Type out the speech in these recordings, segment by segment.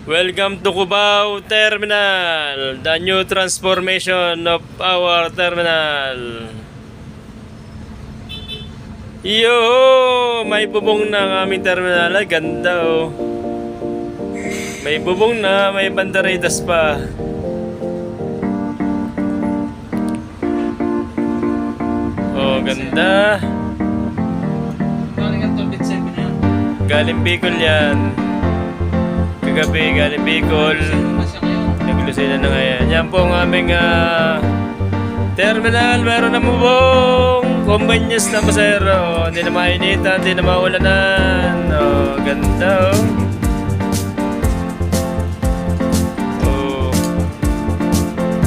Welcome to Cubao Terminal, the new transformation of our terminal. Yo, may bubong na ang aming terminal. Ay, ganda oh. May bubong na, may banderitas pa. Oh, ganda. Galing Bicol yan. Kagabi, galing Bicol. Naglusinan na ngayon. Yan po ang aming terminal. Meron na bubong. Convenience na pasero. Hindi na mainitan, hindi na maulanan. Oh, ganda oh. Oh.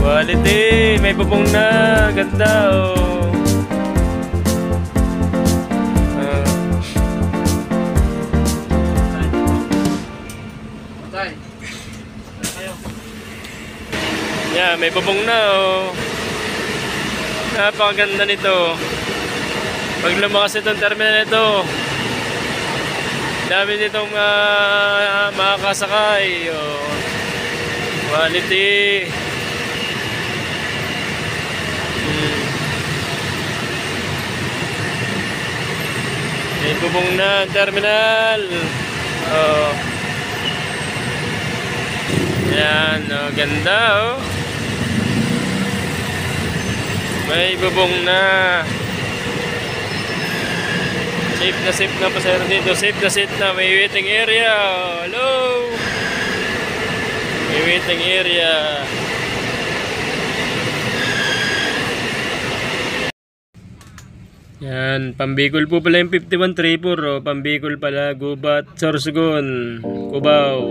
Quality. May bubong na. Ganda oh. Yeah, may bubong na oh. Napakaganda nito. Pag lumakas itong terminal nito, dami nitong makakasakay oh. Quality. May bubong na ang terminal oh. Yan oh, ganda oh. May bubong na. Safe na pasahero dito. Safe na seat na. May waiting area. Hello. May waiting area. Yan. Pambicol po pala yung 5134. Oh. Pambicol pala. Gubat, Sorsogon, Cubao.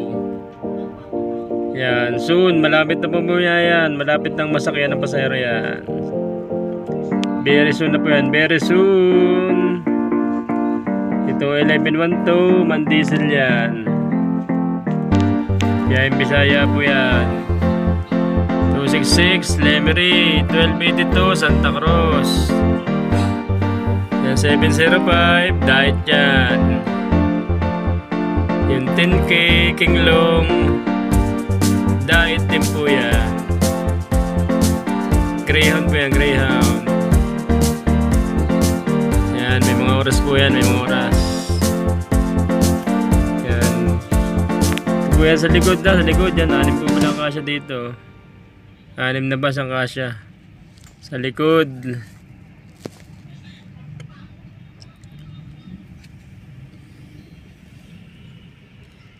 Yan. Soon. Malapit na po muna yan. Malapit nang masakyan ng pasahero yan. Very soon na po yan. Very soon. Ito 1112 Mandiesel yan. Biyaheng Bisaya po yan. 266 Lemery 1282 Santa Cruz. Yan 705 Diet yan. Yung 10K Kinglong Diet din po yan. Greyhound po yan. Greyhound. May mga oras po yan, may mga oras. Yan. Kuya sa likod na, sa likod yan. 6 po pala ang kasya dito. 6 na bus ang kasya. Sa likod.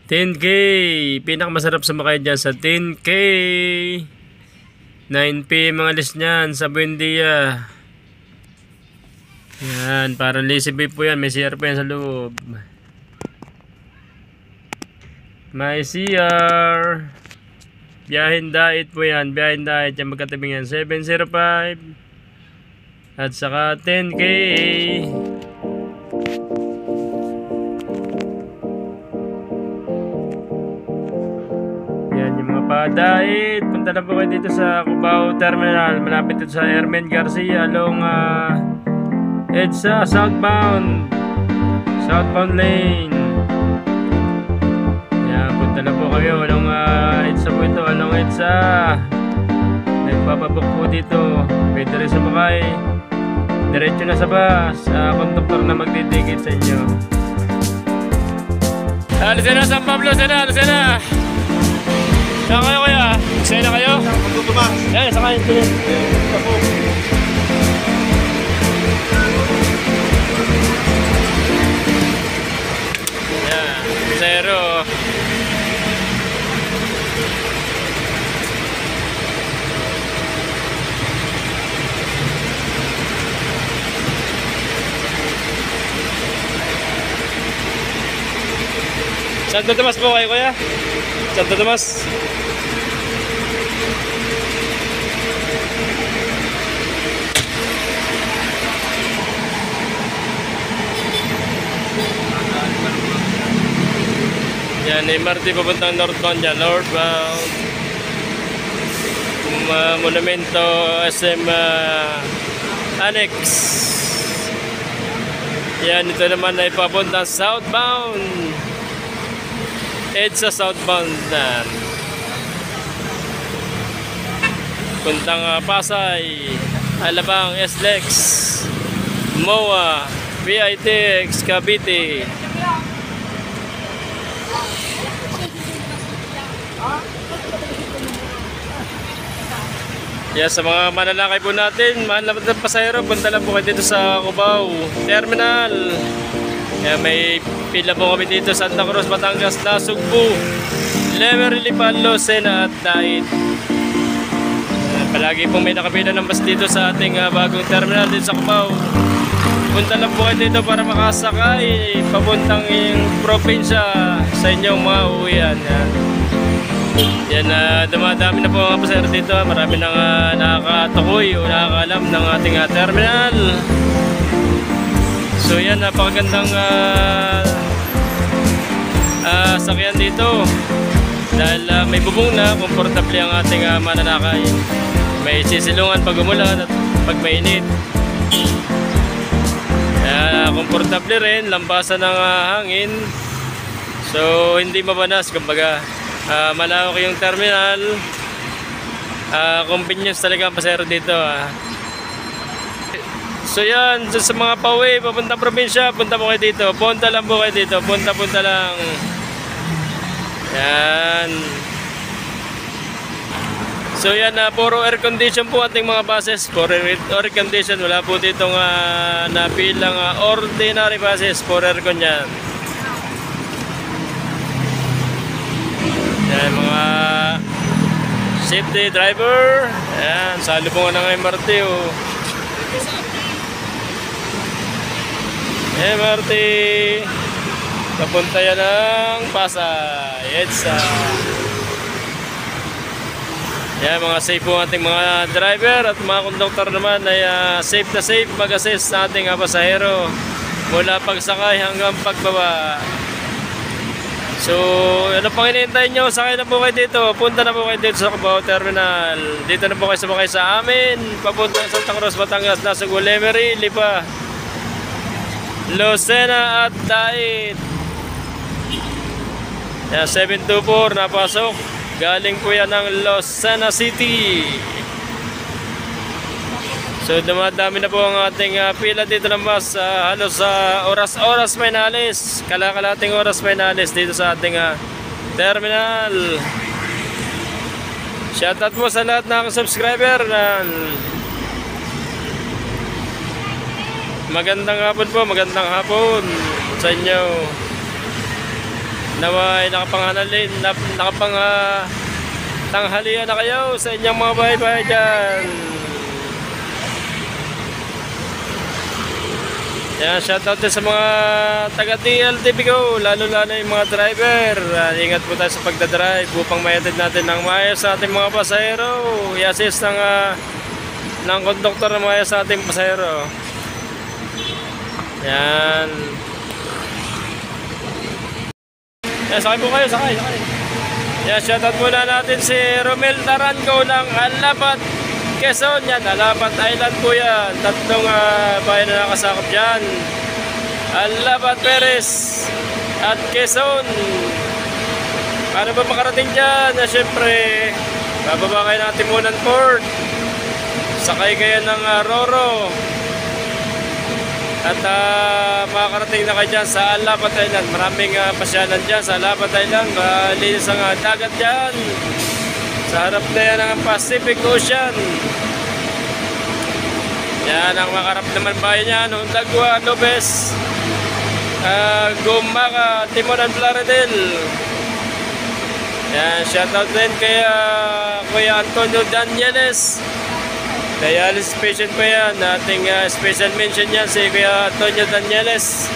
$10K. Pinakamasarap sumakay dyan sa $10K. 9 PM ang alis nyan sa Buendia. Yan, parang lazy boy po yan. May CR po yan sa loob. May CR. Biyahin Diet po yan. Biyahin Diet yan, magkatabing yan. 705 at saka 10K. Yan yung mga pa-diet. Punta na po kayo dito sa Cubao Terminal. Malapit dito sa Hermen Garcia along EDSA southbound lane. Yan, punta na po kayo along EDSA po ito, along EDSA. Nagpapabok po dito. Pwede rin sumakay diretso na sa bus. Konduktor na magdidikit sa inyo. Alis na San Pablo, alis na. Saan kayo kuya? Saan na kayo? Yan, sakay. Zero. Santo Tomas po kayo kuya? Santo Tomas. Yan, MRT papuntang northbound dyan, northbound. Monumento, SM Annex. Yan, ito naman ay papuntang southbound. EDSA southbound na. Puntang Pasay, Alabang, SLEX, MOA, PITX, Cavite. Yes, sa mga manlalakay po natin, mahal na pasahero, punta lang po kayo dito sa Cubao Terminal. Kaya may pila po kami dito sa Santa Cruz, Batangas, Nasugbu, Lemery, Lipan, Lucena at Dait. Palagi pong may nakapila ng bus dito sa ating bagong terminal dito sa Cubao. Punta lang po kayo dito para makasakay papuntang probinsya sa inyong mga uwian. Yan, dumadami na po mga pasahero dito. Marami nang nakakatukoy o nakakaalam ng ating terminal. So yan, napakagandang sakyan dito. Dahil may bubong na, komportable ang ating mananakay. May sisilungan pag umulan at pag mainit. Komportable rin, lampasan ng hangin. So hindi mabanas, kumbaga. Malawak yung terminal. Convenience talaga ang pasahero dito. So yan, sa mga pauwi, papuntang probinsya, punta po kayo dito. Punta lang po kayo dito. Punta lang. Yan. So yan, puro air condition po ating mga buses. Puro air condition. Wala po ditong napilang ordinary buses. Puro aircon yan. Yan, mga safety driver. Yan, salubungan ng MRT. MRT. Papunta yan ng Pasay, EDSA. Yan, mga safe po ating mga driver at mga konduktor naman ay safe na safe mag-assist sa ating pasahero mula pagsakay hanggang pagbaba. So, ano pang hinihintay nyo? Sakay na po kayo dito. Punta na po kayo dito sa Cubao Terminal. Dito na po kayo sumakay sa amin. Papunta sa Santa Cruz, Batangas, Nasugbu, Lemery, Lipa, Lucena at Dait. Yan, 724 napasok. Galing po yan ng Lucena City. So dumadami na po ang ating pila dito ng bus. Halos sa oras-oras may naalis. Kalakalating oras may naalis dito sa ating terminal. Shoutout po sa lahat ng subscriber. Magandang hapon po, magandang hapon sa inyo. Naway tanghalian na kayo sa inyong mga bahay-bahay dyan. Yan, shoutout din sa mga taga DLTV ko, lalo yung mga driver. Ingat po tayo sa pagdadrive upang mayatid natin ng maayos sa ating mga pasahero. I-assist ng konduktor na maayos sa ating pasahero. Yan. Yan, sakay po kayo, sakay. Yan, shoutout muna natin si Romel Taranco ng Alabat, Quezon. Yan, Alabat Island po yan. Tatlong bayan na nakasakop dyan. Alabat, Perez at Quezon. Paano ba makarating dyan? Siyempre, bababa kayo ng Timonan Port. Sakay kayo ng Roro. At makakarating na kayo dyan sa Alabat Island. Maraming pasyalan dyan sa Alabat Island. Linis ang dagat dyan. Sa harap na yan ang Pacific Ocean. Yan ang makarap naman bayan yan. Hundagwa, Lopez, Gumaca, Timonan, Plaridel. Yan, shoutout din kay Kuya Antonio Danieles. Dialysis patient pa yan. Ating special mention yan si Kuya Antonio Danieles.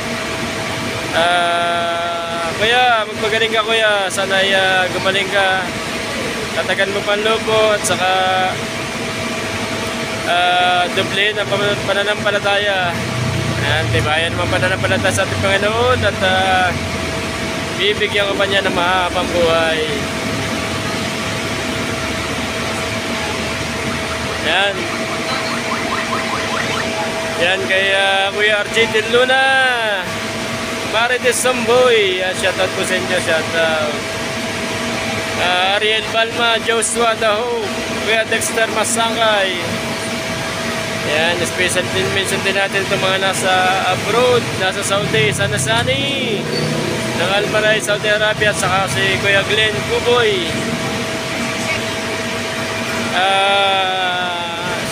Kuya, magpagaling ka kuya. Sana gumaling ka. Tatagan mo panlobo at saka dublihin ang pananampalataya. Tibayan mo ang pananampalataya sa ating Panginoon at bibigyan ko pa niya ng mahabang buhay. Yan. Yan kay Kuya Archie Luna. Marites Samboy, shoutout po sa inyo, shoutout. Ariel Balma, Joshua Daho, Kuya Dexter Masangay. Yan, special din mention din natin itong mga nasa abroad, nasa Saudi, sa Nasani ng Almaray, Saudi Arabia, at saka si Kuya Glenn Kuboy.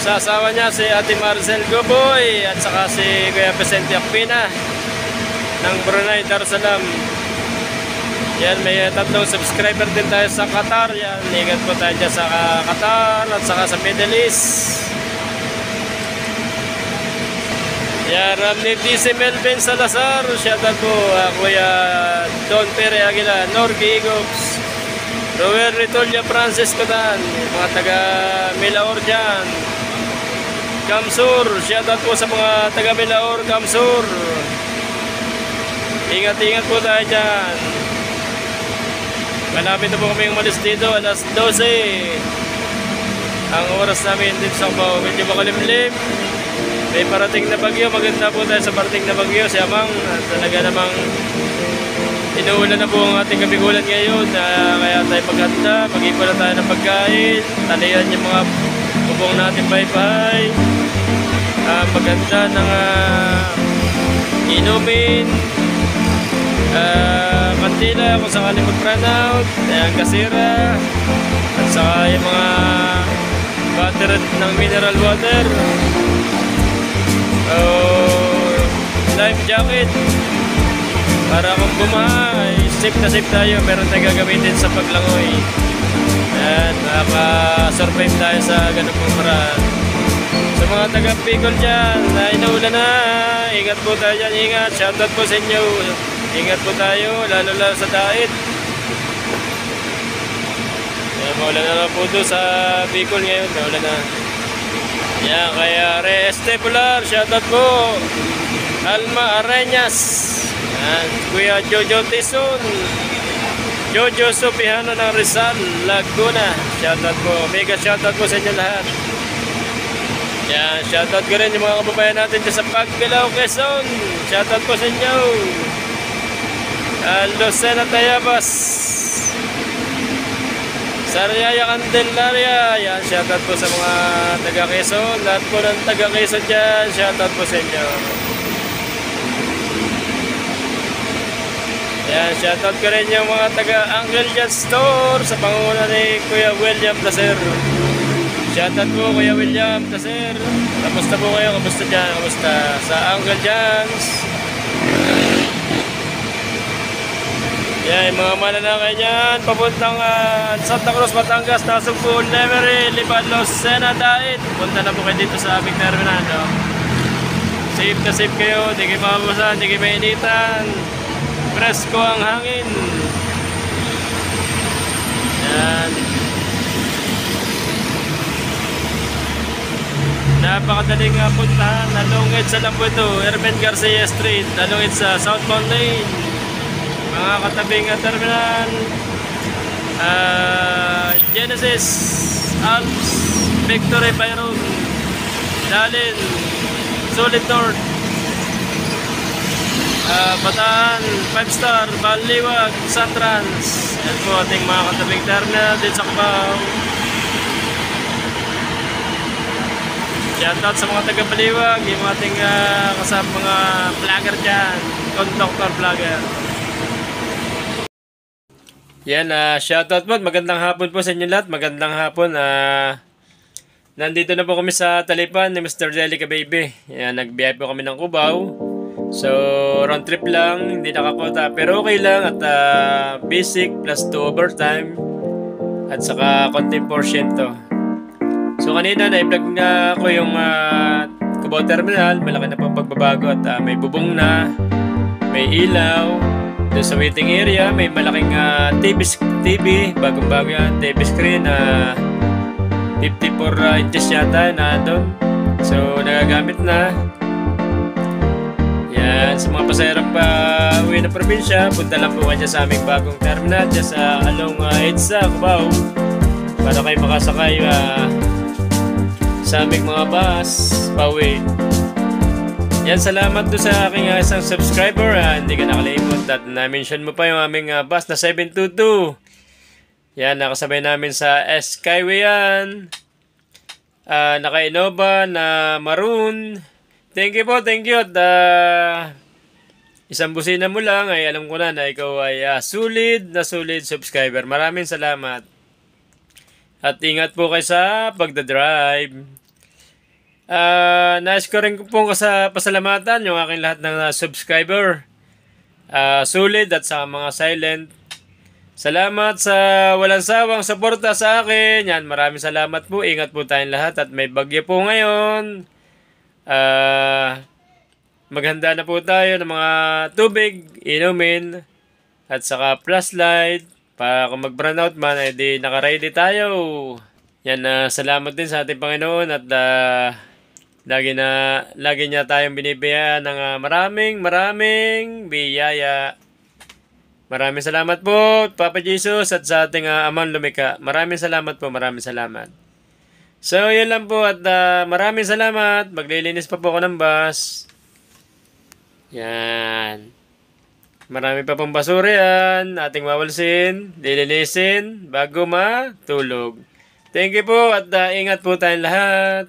Sa asawa niya si Ate Marcel Kuboy, at saka si Kuya Vicente Akpina ng Brunei Darussalam. Yan, may tatlong subscriber din tayo sa Qatar. Yan, ingat po tayo dyan sa Qatar at saka sa Middle East. Yan, Ramnip DC Melvin Salazar, shoutout po Kuya Don Pere Aguila, Norgi Igops, Roel Ritolia Francis Codan, mga taga Milaor dyan. Kamsur, shoutout po sa mga taga Milaor, Kamsur. Ingat-ingat po tayo dyan. Malapit na po kami umalis dito, alas 12. Ang oras namin dito sa Cubao, medyo makulimlim. May parating na bagyo, maganda po tayo sa parating na bagyo, si Amang. Talaga namang inuulan na po ang ating kabigulan ngayon. Kaya tayo maghanda, mag-ipon na tayo ng pagkain, talian yung mga bubong natin bye-bye. Maganda ng inumin, kantila kung sakali mag-run out, ayan, kasira, at saka yung mga battery ng mineral water, life jacket para kung bumaha ay safe na safe tayo. Meron tayo gagamitin sa paglangoy. Ayan, makaka-survive tayo sa ganun pong paraan. Sa mga taga-Bicol dyan na inuulan na, ingat po tayo dyan, ingat. Shoutout po sa inyo, ingat po tayo, lalo sa dait. Ayan, maulan na po doon sa Bicol ngayon, maulan na. Yan, kaya Re-Estepular, shoutout po. Alma Arenas, yan, Kuya Jojo Tison, Jojo Supihano ng Rizal, Laguna, shoutout po. Mega shoutout po sa inyo lahat. Yan, shoutout ko rin yung mga kababayan natin dyan sa Pagbilao, Quezon. Shoutout po sa inyo. Lucena Tayabas, Sariaya Candelaria, yan, shoutout po sa mga taga Quezon. Lahat po ng taga Quezon dyan, shoutout po sa inyo. Yan, shoutout ko rin yung mga taga Uncle John Store sa pangunguna ni Kuya William Taser. Shoutout po Kuya William Taser. Kamusta po kayo? Kamusta dyan? Kamusta sa Uncle John's? Yan, mga mananakay dyan, papuntang Santa Cruz, Batangas, Tasugpo, Lemery, Libanos, Sena, Dait. Punta na po kayo dito sa aming terminal, no? Safe na safe kayo, di kayo makabusan, di kayo mainitan. Presko ang hangin. Yan. Napakadaling puntahan. Along sa lang po ito, Hermen Garcia Street. Along sa Southbound Lane. Mga katabing terminal, Genesis, Alps, Victory Byron, Dalin, Solid North, Bataan, 5 Star, Baliwag, Satrans. Yan po ating mga katabing terminal din sa Cubao. Shoutout sa mga taga-Baliwag, yung ating kasama mga vlogger dyan, conductor vlogger. Yan, shoutout po. Magandang hapon po sa inyo lahat. Magandang hapon. Nandito na po kami sa talipan ni Mr. Delica Baby. Yan, nagbiyahe po kami ng Cubao. So, round trip lang. Hindi nakakota. Pero okay lang. At basic plus 2 overtime. At saka konting portion to. So, kanina na-vlog na ako yung Cubao Terminal. Malaki na po pagbabago. At may bubong na. May ilaw. Doon sa waiting area, may malaking TV, bagong-bago yan, TV screen na 54 inches yata na doon. So, nagagamit na. Yan, sa mga pasayarang pa uwi ng probinsya, punta lang po kayo sa aming bagong terminal, dyan sa along EDSA, Cubao, para kayo makasakay sa aming mga bus, pauwi. Yan, salamat do sa aking isang subscriber. Hindi ka nakalimot at na-mention mo pa yung aming bus na 722. Yan, nakasabay namin sa Skyway yan. Naka-Innova na maroon. Thank you po, thank you. At isang busina mo lang ay alam ko na ikaw ay sulit subscriber. Maraming salamat. At ingat po kayo sa pagdadrive. Nais ko rin pong pasalamatan yung aking lahat ng subscriber. Sulit at sa mga silent. Salamat sa walang sawang suporta sa akin. Yan, maraming salamat po. Ingat po tayong lahat at may bagyo po ngayon. Maghanda na po tayo ng mga tubig, inumin, at saka flashlight. Para kung mag-brownout man, edi naka-ready tayo. Yan, salamat din sa ating Panginoon at lagi niya tayong binibiyayaan ng maraming biyaya. Maraming salamat po, Papa Jesus, at sa ating Amang Lumikha. Maraming salamat po, maraming salamat. So, yun lang po at maraming salamat. Maglilinis pa po ako ng bus. Yan. Marami pa pong basura yan. Ating wawalsin, lilinisin, bago matulog. Thank you po at ingat po tayong lahat.